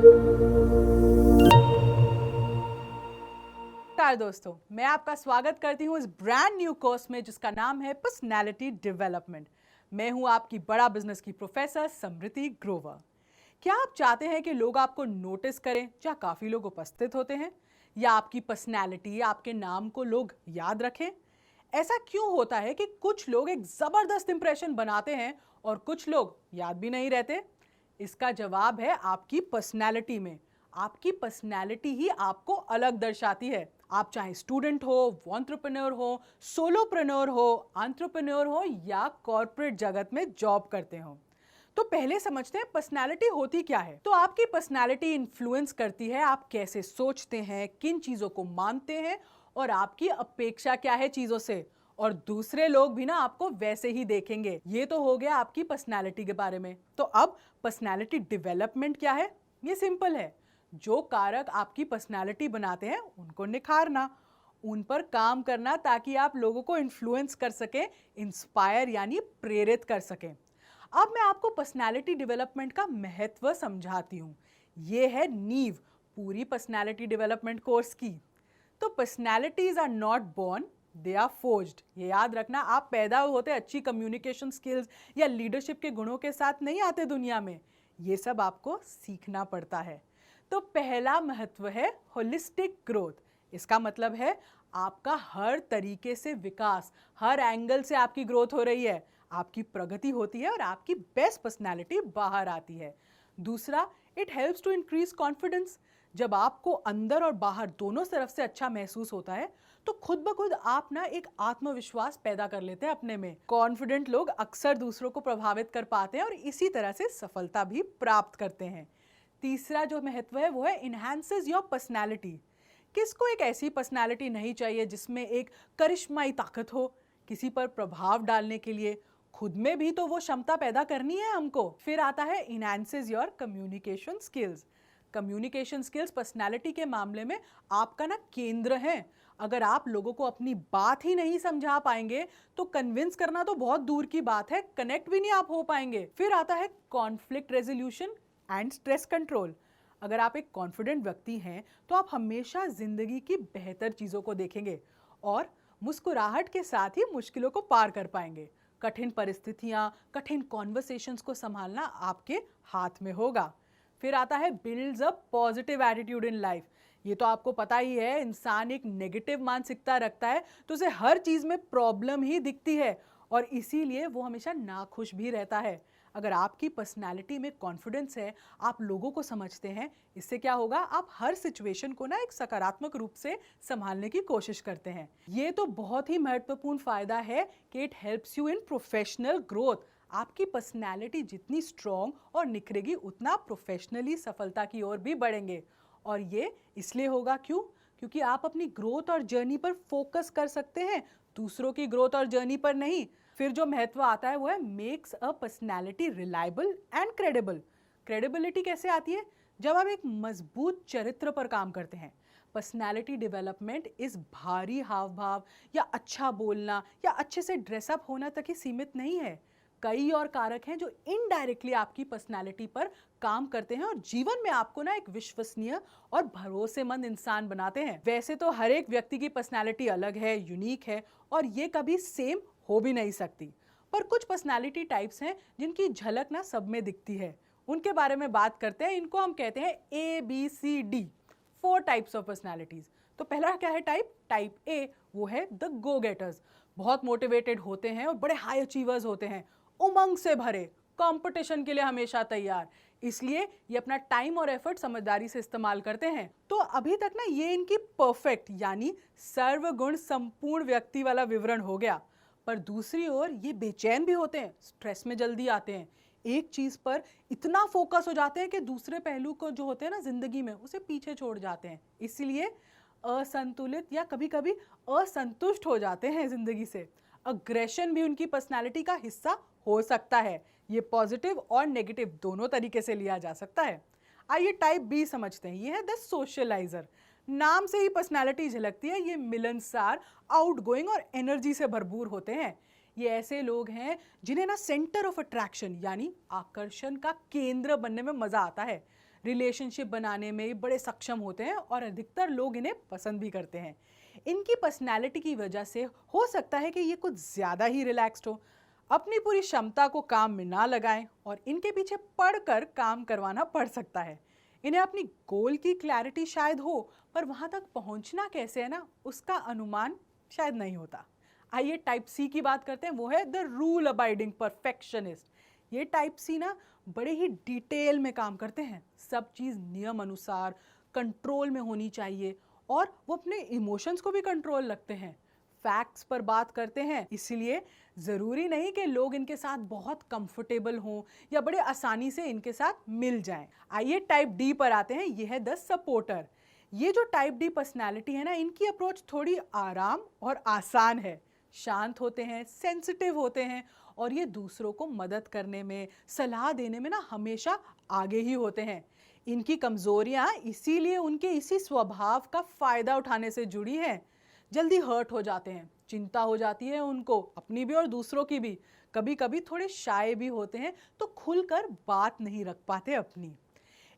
नमस्कार दोस्तों, मैं आपका स्वागत करती हूँ इस ब्रांड न्यू कोर्स में जिसका नाम है पर्सनैलिटी डेवलपमेंट। मैं हूँ आपकी बड़ा बिजनेस की प्रोफेसर समृति ग्रोवर। क्या आप चाहते हैं कि लोग आपको नोटिस करें? क्या काफी लोग उपस्थित होते हैं? या आपकी पर्सनैलिटी, आपके नाम को लोग याद रखें? ऐसा क्यों होता है कि कुछ लोग एक जबरदस्त इंप्रेशन बनाते हैं और कुछ लोग याद भी नहीं रहते? इसका जवाब है आपकी पर्सनैलिटी में। आपकी पर्सनैलिटी ही आपको अलग दर्शाती है। आप चाहे स्टूडेंट हो, एंटरप्रेन्योर हो, सोलोप्रेन्योर हो, एंटरप्रेन्योर हो या कॉर्पोरेट जगत में जॉब करते हो। तो पहले समझते हैं पर्सनैलिटी होती क्या है। तो आपकी पर्सनैलिटी इन्फ्लुएंस करती है आप कैसे सोचते हैं, किन चीजों को मानते हैं और आपकी अपेक्षा क्या है चीजों से। और दूसरे लोग भी ना आपको वैसे ही देखेंगे। ये तो हो गया आपकी पर्सनैलिटी के बारे में। तो अब पर्सनैलिटी डेवलपमेंट क्या है? ये सिंपल है। जो कारक आपकी पर्सनैलिटी बनाते हैं उनको निखारना, उन पर काम करना ताकि आप लोगों को इन्फ्लुएंस कर सकें, इंस्पायर यानी प्रेरित कर सकें। अब मैं आपको पर्सनैलिटी डेवलपमेंट का महत्व समझाती हूँ। ये है नींव पूरी पर्सनैलिटी डेवलपमेंट कोर्स की। तो personalities are not born, they are forged. ये याद रखना, आप पैदा होते अच्छी कम्युनिकेशन स्किल्स या लीडरशिप के गुणों के साथ नहीं आते दुनिया में। ये सब आपको सीखना पड़ता है। तो पहला महत्व है होलिस्टिक ग्रोथ। इसका मतलब है आपका हर तरीके से विकास, हर एंगल से आपकी ग्रोथ हो रही है, आपकी प्रगति होती है और आपकी बेस्ट पर्सनैलिटी बाहर आती है। दूसरा, it helps to increase confidence. जब आपको अंदर और बाहर दोनों तरफ से अच्छा महसूस होता है तो खुद ब खुद आप ना एक आत्मविश्वास पैदा कर लेते हैं अपने में। कॉन्फिडेंट लोग अक्सर दूसरों को प्रभावित कर पाते हैं और इसी तरह से सफलता भी प्राप्त करते हैं। तीसरा जो महत्व है वो है इनहैंसेस योर पर्सनैलिटी। किसको एक ऐसी पर्सनैलिटी नहीं चाहिए जिसमें एक करिश्माई ताकत हो? किसी पर प्रभाव डालने के लिए खुद में भी तो वो क्षमता पैदा करनी है हमको। फिर आता है enhances your communication skills. Communication skills personality के मामले में आपका ना केंद्र है। अगर आप लोगों को अपनी बात ही नहीं समझा पाएंगे तो कन्विंस करना तो बहुत दूर की बात है, कनेक्ट भी नहीं आप हो पाएंगे। फिर आता है conflict resolution and stress control. अगर आप एक कॉन्फिडेंट व्यक्ति हैं तो आप हमेशा जिंदगी की बेहतर चीजों को देखेंगे और मुस्कुराहट के साथ ही मुश्किलों को पार कर पाएंगे। कठिन परिस्थितियां, कठिन कॉन्वर्सेशंस को संभालना आपके हाथ में होगा। फिर आता है builds a positive attitude in life. ये तो आपको पता ही है, इंसान एक नेगेटिव मानसिकता रखता है तो उसे हर चीज में प्रॉब्लम ही दिखती है और इसीलिए वो हमेशा नाखुश भी रहता है। अगर आपकी पर्सनैलिटी में कॉन्फिडेंस है, आप लोगों को समझते हैं, इससे क्या होगा, आप हर सिचुएशन को ना एक सकारात्मक रूप से संभालने की कोशिश करते हैं। ये तो बहुत ही महत्वपूर्ण फायदा है कि it helps you in professional growth. आपकी पर्सनैलिटी जितनी स्ट्रॉन्ग और निखरेगी उतना प्रोफेशनली सफलता की ओर भी बढ़ेंगे। और ये इसलिए होगा क्योंकि आप अपनी ग्रोथ और जर्नी पर फोकस कर सकते हैं, दूसरों की ग्रोथ और जर्नी पर नहीं। फिर जो महत्व आता है वो है makes a personality reliable and credible. Credibility कैसे आती है? जब आप एक मजबूत चरित्र पर काम करते हैं। पर्सनैलिटी डेवलपमेंट इस भारी हाव भाव या अच्छा बोलना या अच्छे से ड्रेसअप होना तक ही सीमित नहीं है। कई और कारक हैं जो इनडायरेक्टली आपकी पर्सनैलिटी पर काम करते हैं और जीवन में आपको ना एक विश्वसनीय और भरोसेमंद इंसान बनाते हैं। वैसे तो हर एक व्यक्ति की पर्सनैलिटी अलग है, यूनिक है और ये कभी सेम हो भी नहीं सकती। पर कुछ पर्सनैलिटी टाइप्स हैं जिनकी झलक ना सब में दिखती है। उनके बारे में बात करते हैं। इनको हम कहते हैं ABCD, 4 टाइप्स ऑफ पर्सनैलिटीज। तो पहला क्या है टाइप A, वो है द गो गेटर्स। बहुत मोटिवेटेड होते हैं और बड़े हाई अचीवर्स होते हैं, उमंग से भरे, कंपटीशन के लिए हमेशा तैयार। इसलिए ये अपना टाइम और एफर्ट समझदारी से इस्तेमाल करते हैं। तो अभी तक ना ये इनकी परफेक्ट यानी सर्वगुण संपूर्ण व्यक्ति वाला विवरण हो गया। पर दूसरी ओर ये बेचैन भी होते हैं, स्ट्रेस में जल्दी आते हैं, एक चीज पर इतना फोकस हो जाते हैं कि दूसरे पहलू को जो होते हैं ना जिंदगी में उसे पीछे छोड़ जाते हैं। इसलिए असंतुलित या कभी कभी असंतुष्ट हो जाते हैं जिंदगी से। अग्रेशन भी उनकी पर्सनालिटी का हिस्सा हो सकता है। ये पॉजिटिव और नेगेटिव दोनों तरीके से लिया जा सकता है। आइए टाइप बी समझते हैं। ये है द सोशलाइजर। नाम से ही पर्सनालिटी झलकती है। ये मिलनसार, आउटगोइंग और एनर्जी से भरपूर होते हैं। ये ऐसे लोग हैं जिन्हें ना सेंटर ऑफ अट्रैक्शन यानी आकर्षण का केंद्र बनने में मजा आता है। रिलेशनशिप बनाने में ये बड़े सक्षम होते हैं और अधिकतर लोग इन्हें पसंद भी करते हैं। इनकी पर्सनैलिटी की वजह से हो सकता है कि ये कुछ ज़्यादा ही रिलैक्स्ड हो, अपनी पूरी क्षमता को काम में ना लगाएं और इनके पीछे पढ़कर काम करवाना पड़ सकता है। इन्हें अपनी गोल की क्लैरिटी शायद हो, पर वहाँ तक पहुँचना कैसे है ना, उसका अनुमान शायद नहीं होता। आइए टाइप सी की बात करते हैं, वो है द रूल अबाइडिंग परफेक्शनिस्ट। ये टाइप सी ना बड़े ही डिटेल में काम करते हैं, सब चीज़ नियम अनुसार कंट्रोल में होनी चाहिए और वो अपने इमोशंस को भी कंट्रोल रखते हैं। फैक्ट्स पर बात करते हैं, इसलिए ज़रूरी नहीं कि लोग इनके साथ बहुत कंफर्टेबल हों या बड़े आसानी से इनके साथ मिल जाएं। आइए टाइप डी पर आते हैं, ये है द सपोर्टर। ये जो टाइप डी पर्सनालिटी है ना, इनकी अप्रोच थोड़ी आराम और आसान है। शांत होते हैं, सेंसिटिव होते हैं और ये दूसरों को मदद करने में, सलाह देने में ना हमेशा आगे ही होते हैं। इनकी कमजोरियां इसीलिए उनके इसी स्वभाव का फायदा उठाने से जुड़ी हैं। जल्दी हर्ट हो जाते हैं, चिंता हो जाती है उनको, अपनी भी और दूसरों की भी। कभी कभी थोड़े शाय भी होते हैं, तो खुलकर बात नहीं रख पाते अपनी।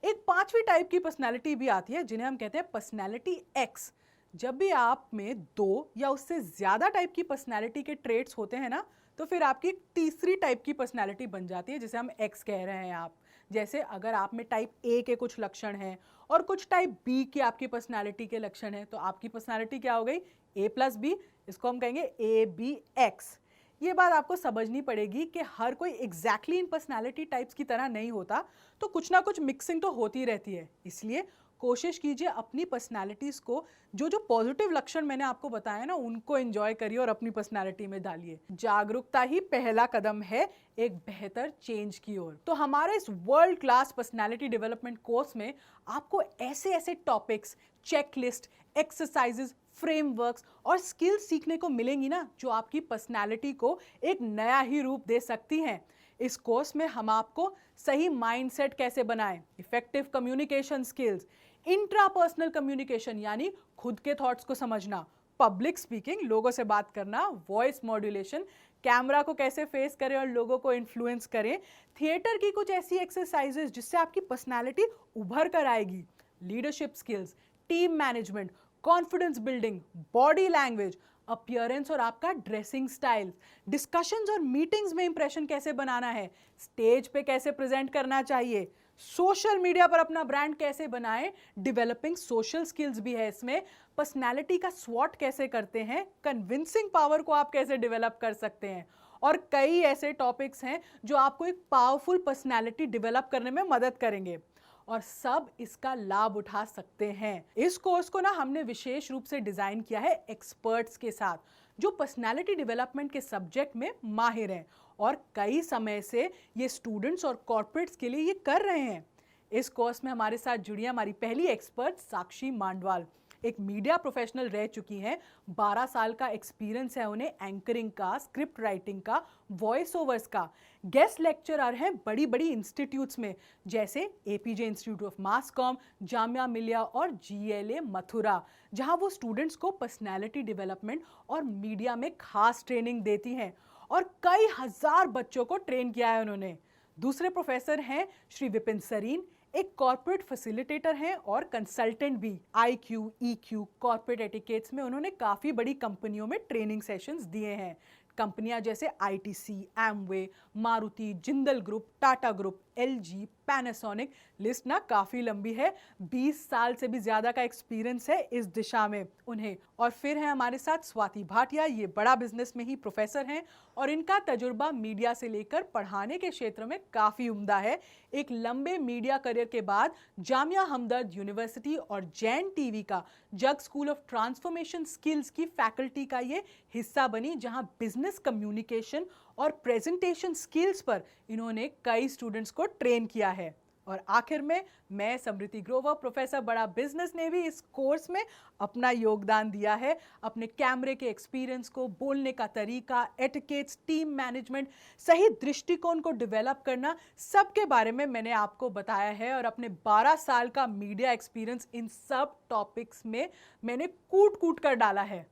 एक पांचवी टाइप की पर्सनैलिटी भी आती है, जिन्हें हम कहते हैं पर्सनैलिटी एक्स। जब भी आप में दो या उससे ज्यादा टाइप की पर्सनैलिटी के ट्रेट्स होते हैं ना, तो फिर आपकी एक तीसरी टाइप की पर्सनैलिटी बन जाती है, जिसे हम एक्स कह रहे हैं आप। जैसे अगर आप में टाइप ए के कुछ लक्षण हैं और कुछ टाइप बी के आपकी पर्सनैलिटी के लक्षण हैं, तो आपकी पर्सनैलिटी क्या हो गई? ए प्लस बी। इसको हम कहेंगे ए बी एक्स। ये बात आपको समझनी पड़ेगी कि हर कोई एग्जैक्टली इन पर्सनालिटी टाइप्स की तरह नहीं होता, तो कुछ ना कुछ मिक्सिंग तो होती रहती है। इसलिए कोशिश कीजिए अपनी पर्सनालिटीज को, जो जो पॉजिटिव लक्षण मैंने आपको बताया ना, उनको एंजॉय करिए और अपनी पर्सनालिटी में डालिए। जागरूकता ही पहला कदम है एक बेहतर चेंज की ओर। तो हमारे इस world class personality development course में आपको ऐसे ऐसे टॉपिक्स, चेकलिस्ट, एक्सरसाइजेस, फ्रेमवर्क्स और स्किल्स सीखने को मिलेंगी ना, जो आपकी पर्सनालिटी को एक नया ही रूप दे सकती हैं। इस कोर्स में हम आपको सही माइंडसेट कैसे बनाएं, effective communication skills, intrapersonal communication यानी खुद के थॉट्स को समझना, पब्लिक स्पीकिंग, लोगों से बात करना, वॉइस मॉड्यूलेशन, कैमरा को कैसे फेस करें और लोगों को इन्फ्लुएंस करें, थिएटर की कुछ ऐसी एक्सरसाइजेस जिससे आपकी पर्सनालिटी उभर कर आएगी, leadership skills, team management, confidence building, body language, appearance और आपका ड्रेसिंग स्टाइल, डिस्कशंस और मीटिंग्स में इंप्रेशन कैसे बनाना है, स्टेज पे कैसे प्रेजेंट करना चाहिए, सोशल मीडिया पर अपना ब्रांड कैसे बनाएं, डेवलपिंग सोशल स्किल्स भी है इसमें, पर्सनालिटी का स्वॉट कैसे करते हैं, कन्विंसिंग पावर को आप कैसे डेवलप कर सकते हैं, और कई ऐसे टॉपिक्स हैं जो आपको एक पावरफुल पर्सनालिटी डेवलप करने में मदद करेंगे और सब इसका लाभ उठा सकते हैं। इस कोर्स को ना हमने विशेष रूप से डिजाइन किया है एक्सपर्ट्स के साथ, जो पर्सनालिटी डेवलपमेंट के सब्जेक्ट में माहिर हैं और कई समय से ये स्टूडेंट्स और कॉर्पोरेट्स के लिए ये कर रहे हैं। इस कोर्स में हमारे साथ जुड़ी हमारी पहली एक्सपर्ट साक्षी मांडवाल, एक मीडिया प्रोफेशनल रह चुकी हैं। 12 साल का एक्सपीरियंस है उन्हें एंकरिंग का, स्क्रिप्ट राइटिंग का, वॉइस ओवर्स का। गेस्ट लेक्चरर हैं बड़ी बड़ी इंस्टीट्यूट्स में, जैसे APJ institute of mass com, Jamia Millia और जीएलए मथुरा, जहां वो स्टूडेंट्स को पर्सनैलिटी डेवलपमेंट और मीडिया में खास ट्रेनिंग देती हैं और कई हजार बच्चों को ट्रेन किया है उन्होंने। दूसरे प्रोफेसर हैं श्री विपिन सरीन, एक कॉर्पोरेट फैसिलिटेटर हैं और कंसल्टेंट भी। IQ, EQ, कॉर्पोरेट एटिकेट्स में उन्होंने काफ़ी बड़ी कंपनियों में ट्रेनिंग सेशंस दिए हैं। कंपनियां जैसे ITC, Amway, Maruti, Jindal group, Tata group, LG, Panasonic, list ना काफ़ी लंबी है। 20 साल से भी ज़्यादा का एक्सपीरियंस है इस दिशा में उन्हें। और फिर है हमारे साथ स्वाति भाटिया, ये बड़ा बिजनेस में ही प्रोफेसर हैं और इनका तजुर्बा मीडिया से लेकर पढ़ाने के क्षेत्र में काफ़ी उम्दा है। एक लंबे मीडिया करियर के बाद जामिया हमदर्द यूनिवर्सिटी और जैन टीवी का जग स्कूल ऑफ ट्रांसफॉर्मेशन स्किल्स की फैकल्टी का ये हिस्सा बनी, जहां बिजनेस कम्युनिकेशन और प्रेजेंटेशन स्किल्स पर इन्होंने कई स्टूडेंट्स को ट्रेन किया है। और आखिर में मैं समृति ग्रोवर, प्रोफेसर बड़ा बिजनेस, ने भी इस कोर्स में अपना योगदान दिया है। अपने कैमरे के एक्सपीरियंस को, बोलने का तरीका, एटिकेट्स, टीम मैनेजमेंट, सही दृष्टिकोण को डेवलप करना, सब के बारे में मैंने आपको बताया है और अपने 12 साल का मीडिया एक्सपीरियंस इन सब टॉपिक्स में मैंने कूट कूट कर डाला है।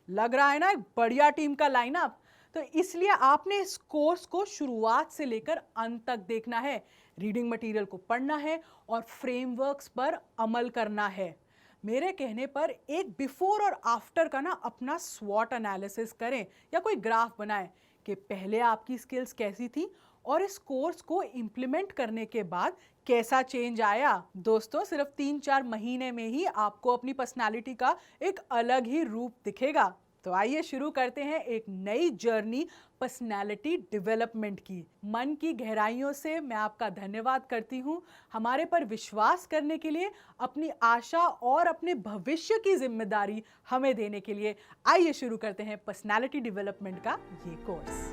लग रहा है ना एक बढ़िया टीम का लाइनअप? तो इसलिए आपने इस कोर्स को शुरुआत से लेकर अंत तक देखना है। रीडिंग मटेरियल को पढ़ना है और फ्रेमवर्क्स पर अमल करना है। मेरे कहने पर एक बिफोर और आफ्टर का ना अपना स्वॉट एनालिसिस करें या कोई ग्राफ बनाएं कि पहले आपकी स्किल्स कैसी थी और इस कोर्स को इम्प्लीमेंट करने के बाद कैसा चेंज आया। दोस्तों, सिर्फ 3-4 महीने में ही आपको अपनी पर्सनालिटी का एक अलग ही रूप दिखेगा। तो आइए शुरू करते हैं एक नई जर्नी पर्सनालिटी डेवलपमेंट की। मन की गहराइयों से मैं आपका धन्यवाद करती हूँ हमारे पर विश्वास करने के लिए, अपनी आशा और अपने भविष्य की जिम्मेदारी हमें देने के लिए। आइए शुरू करते हैं पर्सनालिटी डेवलपमेंट का ये कोर्स।